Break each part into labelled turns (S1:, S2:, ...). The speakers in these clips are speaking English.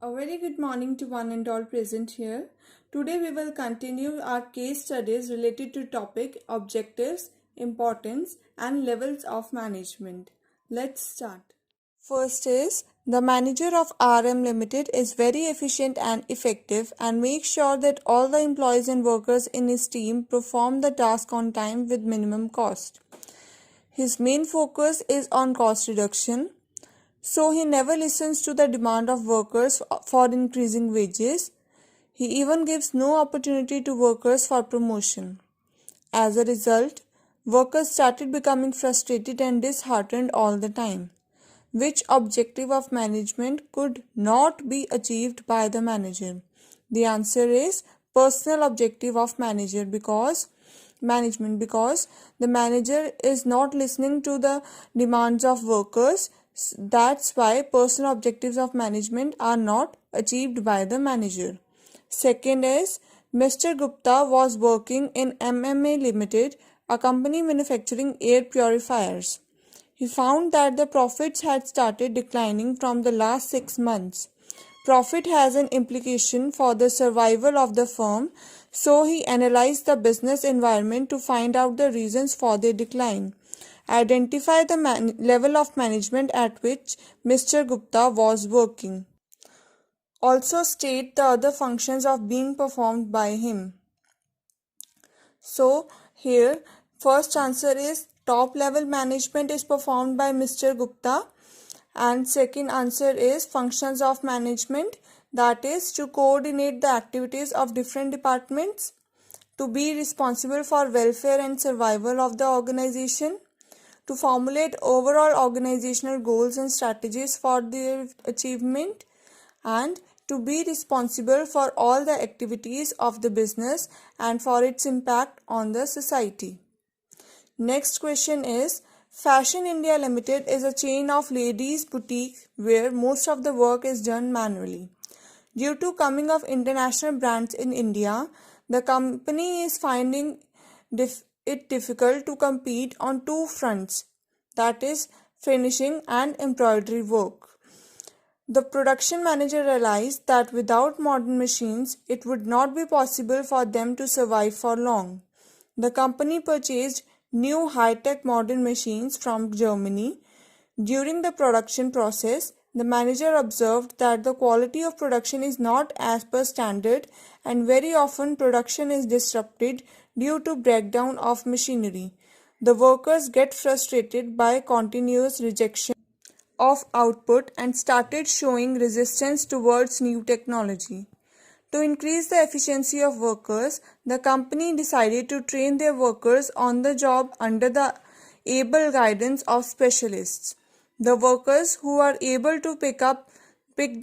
S1: A very good morning to one and all present here. Today we will continue our case studies related to topic objectives, importance and levels of management. Let's start. First is the manager of RM Limited is very efficient and effective and makes sure that all the employees and workers in his team perform the task on time with minimum cost. His main focus is on cost reduction. So he never listens to the demand of workers for increasing wages. He even gives no opportunity to workers for promotion. As a result, workers started becoming frustrated and disheartened all the time. Which objective of management could not be achieved by the manager? The answer is personal objective of management because the manager is not listening to the demands of workers. That's why personal objectives of management are not achieved by the manager. Second is Mr. Gupta was working in MMA Limited, a company manufacturing air purifiers. He found that the profits had started declining from the last 6 months. Profit has an implication for the survival of the firm, so he analyzed the business environment to find out the reasons for their decline. Identify the level of management at which Mr. Gupta was working. Also state the other functions of being performed by him. So here first answer is top level management is performed by Mr. Gupta, and second answer is functions of management, that is to coordinate the activities of different departments, to be responsible for welfare and survival of the organization, to formulate overall organizational goals and strategies for their achievement, and to be responsible for all the activities of the business and for its impact on the society. Next question is Fashion India Limited is a chain of ladies' boutiques where most of the work is done manually. Due to coming of international brands in India, the company is finding it difficult to compete on two fronts, that is finishing and embroidery work. The production manager realized that without modern machines, it would not be possible for them to survive for long. The company purchased new high-tech modern machines from Germany. During the production process, the manager observed that the quality of production is not as per standard and very often production is disrupted due to breakdown of machinery. The workers get frustrated by continuous rejection of output and started showing resistance towards new technology. To increase the efficiency of workers, the company decided to train their workers on the job under the able guidance of specialists. The workers who are able to pick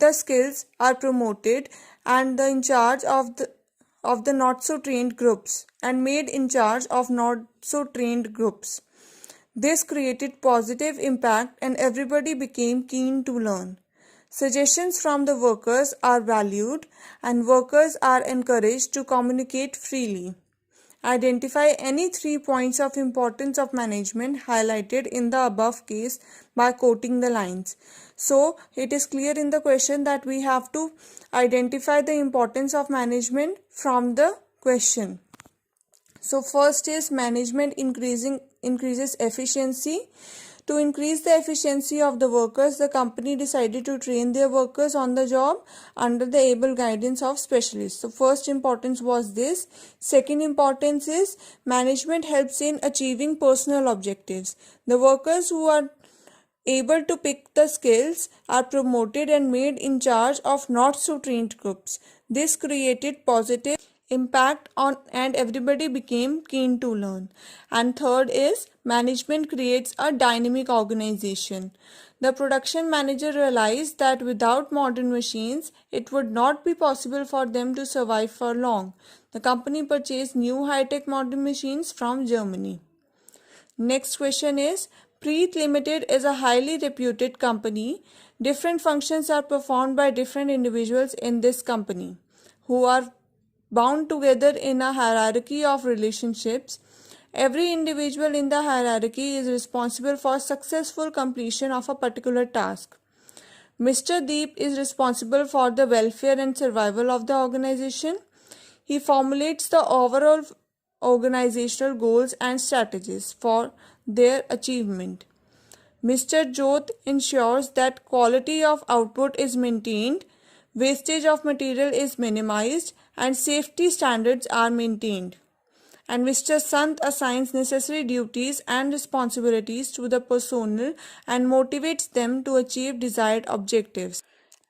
S1: the skills are promoted and in charge of the not so trained groups and made in charge of not so trained groups. This created positive impact and everybody became keen to learn. Suggestions from the workers are valued and workers are encouraged to communicate freely. Identify any 3 points of importance of management highlighted in the above case by quoting the lines. So, it is clear in the question that we have to identify the importance of management from the question. So, first is management increases efficiency. To increase the efficiency of the workers, the company decided to train their workers on the job under the able guidance of specialists. So first importance was this. Second importance is management helps in achieving personal objectives. The workers who are able to pick the skills are promoted and made in charge of not so trained groups. This created positive impact on and everybody became keen to learn. And third is management creates a dynamic organization. The production manager realized that without modern machines, it would not be possible for them to survive for long. The company purchased new high-tech modern machines from Germany. Next question is Preet Limited is a highly reputed company. Different functions are performed by different individuals in this company who are bound together in a hierarchy of relationships. Every individual in the hierarchy is responsible for successful completion of a particular task. Mr. Deep is responsible for the welfare and survival of the organization. He formulates the overall organizational goals and strategies for their achievement. Mr. Jyot ensures that quality of output is maintained, wastage of material is minimized, and safety standards are maintained. And Mr. Sant assigns necessary duties and responsibilities to the personnel and motivates them to achieve desired objectives.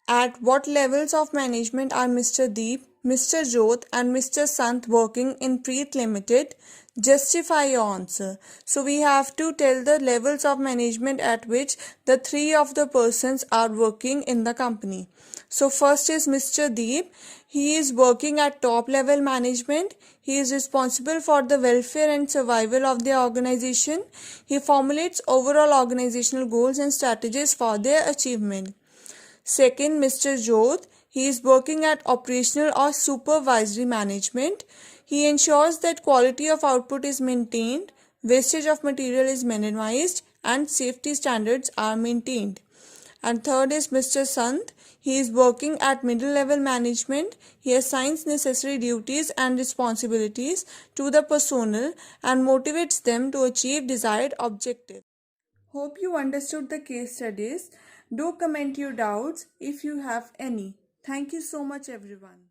S1: At what levels of management are Mr. Deep, Mr. Jyot, and Mr. Sant working in Preet Limited? Justify your answer. So we have to tell the levels of management at which the three of the persons are working in the company. So first is Mr. Deep. He is working at top level management. He is responsible for the welfare and survival of the organization. He formulates overall organizational goals and strategies for their achievement. Second, Mr. Jyot. He is working at operational or supervisory management. He ensures that quality of output is maintained, wastage of material is minimized, and safety standards are maintained. And third is Mr. Sant. He is working at middle level management. He assigns necessary duties and responsibilities to the personnel and motivates them to achieve desired objectives. Hope you understood the case studies. Do comment your doubts if you have any. Thank you so much, everyone.